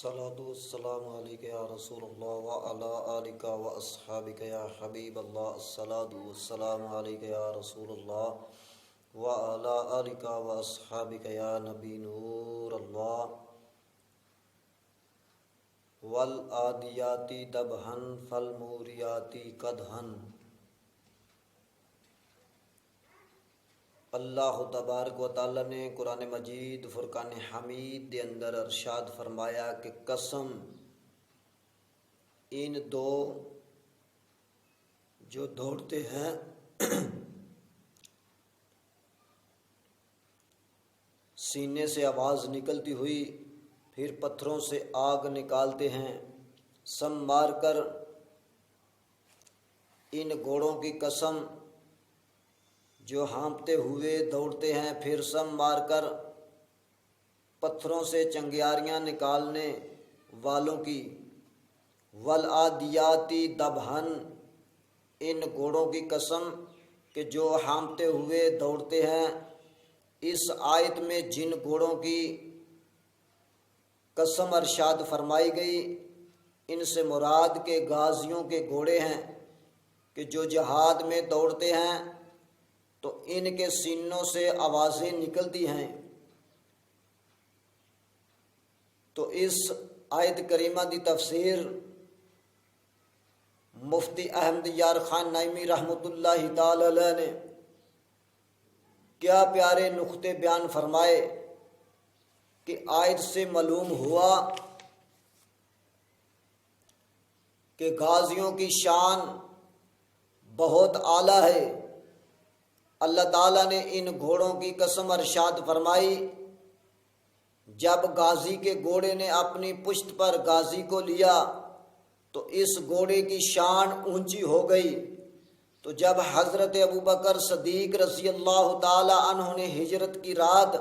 الصلاة والسلام علیک یا رسول اللہ وعلی آلک و اصحابک یا حبیب اللہ۔ الصلاة والسلام علیک یا رسول اللہ وعلی آلک و اصحابک یا نبی نور اللہ۔ والعادیات ضبحا فالموریات قدحا۔ اللہ تبارک و تعالی نے قرآن مجید فرقان حمید دے اندر ارشاد فرمایا کہ قسم ان دو جو دوڑتے ہیں سینے سے آواز نکلتی ہوئی پھر پتھروں سے آگ نکالتے ہیں، سم مار کر ان گھوڑوں کی قسم جو ہانپتے ہوئے دوڑتے ہیں پھر سم مار کر پتھروں سے چنگیاریاں نکالنے والوں کی۔ والعادیات ضبحا، ان گھوڑوں کی قسم کہ جو ہانپتے ہوئے دوڑتے ہیں۔ اس آیت میں جن گھوڑوں کی قسم ارشاد فرمائی گئی ان سے مراد کے غازیوں کے گھوڑے ہیں کہ جو جہاد میں دوڑتے ہیں تو ان کے سینوں سے آوازیں نکلتی ہیں۔ تو اس آیت کریمہ دی تفسیر مفتی احمد یار خان نعیمی رحمۃ اللہ تعالی علیہ نے کیا پیارے نقطے بیان فرمائے کہ آیت سے معلوم ہوا کہ غازیوں کی شان بہت اعلیٰ ہے۔ اللہ تعالیٰ نے ان گھوڑوں کی قسم ارشاد فرمائی، جب غازی کے گھوڑے نے اپنی پشت پر غازی کو لیا تو اس گھوڑے کی شان اونچی ہو گئی۔ تو جب حضرت ابوبکر صدیق رضی اللہ تعالی عنہ نے ہجرت کی رات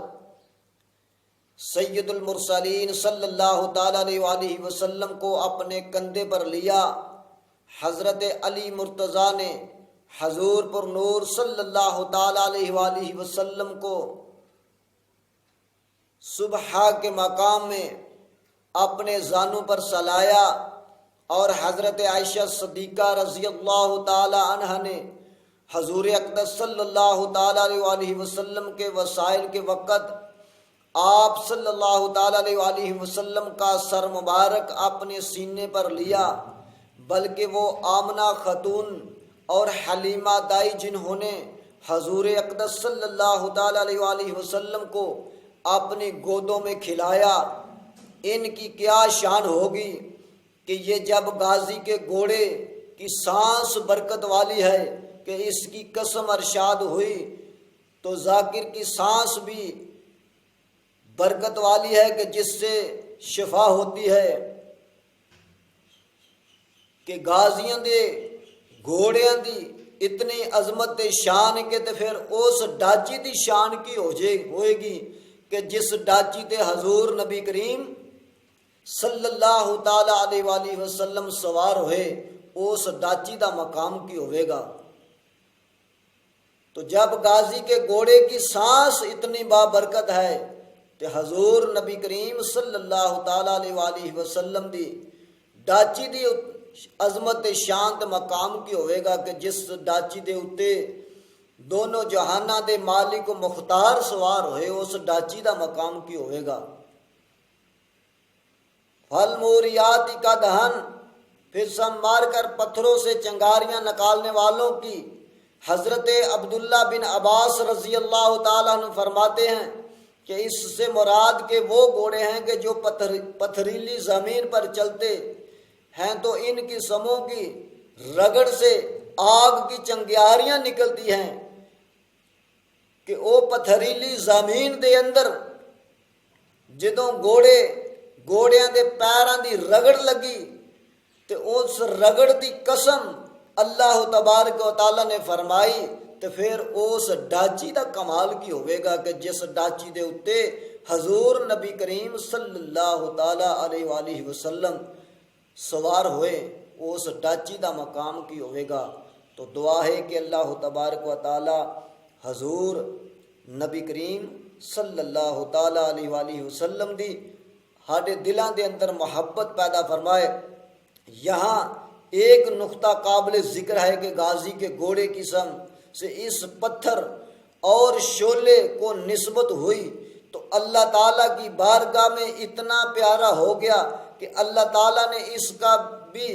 سید المرسلین صلی اللہ تعالی علیہ وآلہ وسلم کو اپنے کندھے پر لیا، حضرت علی مرتضیٰ نے حضور پر نور صلی اللہ تعالی علیہ وآلہ وسلم کو صبح کے مقام میں اپنے زانوں پر سلایا، اور حضرت عائشہ صدیقہ رضی اللہ تعالی عنہ نے حضور اقدس صلی اللہ تعالی علیہ وآلہ وسلم کے وسائل کے وقت آپ صلی اللہ تعالی علیہ وآلہ وسلم کا سر مبارک اپنے سینے پر لیا، بلکہ وہ آمنہ خاتون اور حلیمہ دائی جنہوں نے حضور اقدس صلی اللہ تعالی علیہ وآلہ وسلم کو اپنی گودوں میں کھلایا، ان کی کیا شان ہوگی کہ یہ جب غازی کے گھوڑے کی سانس برکت والی ہے کہ اس کی قسم ارشاد ہوئی تو ذاکر کی سانس بھی برکت والی ہے کہ جس سے شفا ہوتی ہے، کہ غازیاں دے گھوڑیاں دی اتنی عظمت شان کے تے پھر اس ڈاچی دی شان کی ہوئے گی کہ جس ڈاچی تے حضور نبی کریم صلی اللہ تعالی علیہ وآلہ وسلم سوار ہوئے، اس ڈاچی دا مقام کی ہوئے گا۔ تو جب غازی کے گھوڑے کی سانس اتنی بابرکت ہے کہ حضور نبی کریم صلی اللہ تعالی علیہ وآلہ وسلم دی ڈاچی دی عظمت شان تے مقام کی ہوئے گا کہ جس ڈاچی دے اتے دونوں جہانہ دے مالک و مختار سوار ہوئے، اس ڈاچی دا مقام کی ہوئے گا۔ فالموریات قدحا، پھر سم مار کر پتھروں سے چنگاریاں نکالنے والوں کی۔ حضرت عبداللہ بن عباس رضی اللہ تعالیٰ عنہ فرماتے ہیں کہ اس سے مراد کے وہ گھوڑے ہیں کہ جو پتھریلی زمین پر چلتے ہیں تو ان کی سموں کی رگڑ سے آگ کی چنگیاریاں نکلتی ہیں، کہ وہ پتھریلی زمین دے اندر جدوں گھوڑیاں دے پیراں دی رگڑ لگی تے اس رگڑ دی قسم اللہ تبارک و تعالی نے فرمائی تے پھر اس ڈاچی دا کمال کی ہوئے گا کہ جس ڈاچی دے اتے حضور نبی کریم صلی اللہ تعالی علیہ وآلہ وسلم سوار ہوئے، اس ڈاچی دا مقام کی ہوئے گا۔ تو دعا ہے کہ اللہ تبارک و تعالی حضور نبی کریم صلی اللہ تعالی علیہ وآلہ وسلم دی ہاڈے دلاں دے اندر محبت پیدا فرمائے۔ یہاں ایک نقطہ قابل ذکر ہے کہ غازی کے گھوڑے کی قسم سے اس پتھر اور شعلے کو نسبت ہوئی تو اللہ تعالیٰ کی بارگاہ میں اتنا پیارا ہو گیا کہ اللہ تعالیٰ نے اس کا بھی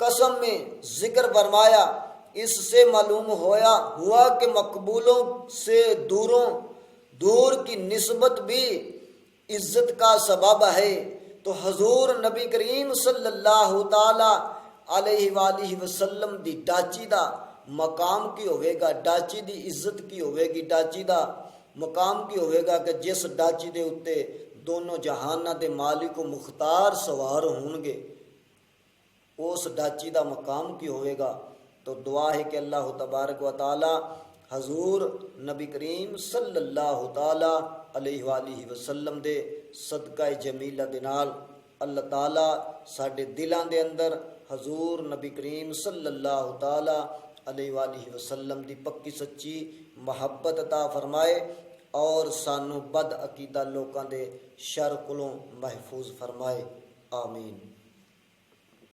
قسم میں ذکر فرمایا۔ اس سے معلوم ہوا کہ مقبولوں سے دور کی نسبت بھی عزت کا سبب ہے۔ تو حضور نبی کریم صلی اللہ تعالی علیہ وآلہ وسلم دی ڈاچی دا مقام کی ہوئے گا، ڈاچی دی عزت کی ہوئے گی، ڈاچی دا مقام کی ہوئے گا کہ جس ڈاچی دے اتے دونوں جہانہ دے مالک و مختار سوار ہوں گے، اس ڈاچی دا مقام کی ہوئے گا۔ تو دعا ہے کہ اللہ تبارک و تعالی حضور نبی کریم صلی اللہ تعالی علیہ وآلہ وسلم دے صدقہ جمیلہ دے نال اللہ تعالی ساڈے دلاں دے اندر حضور نبی کریم صلی اللہ تعالی علیہ وآلہ وسلم دی پکی سچی محبت عطا فرمائے اور سانو بد عقیدہ لوکاں دے شر کولوں محفوظ فرمائے، آمین۔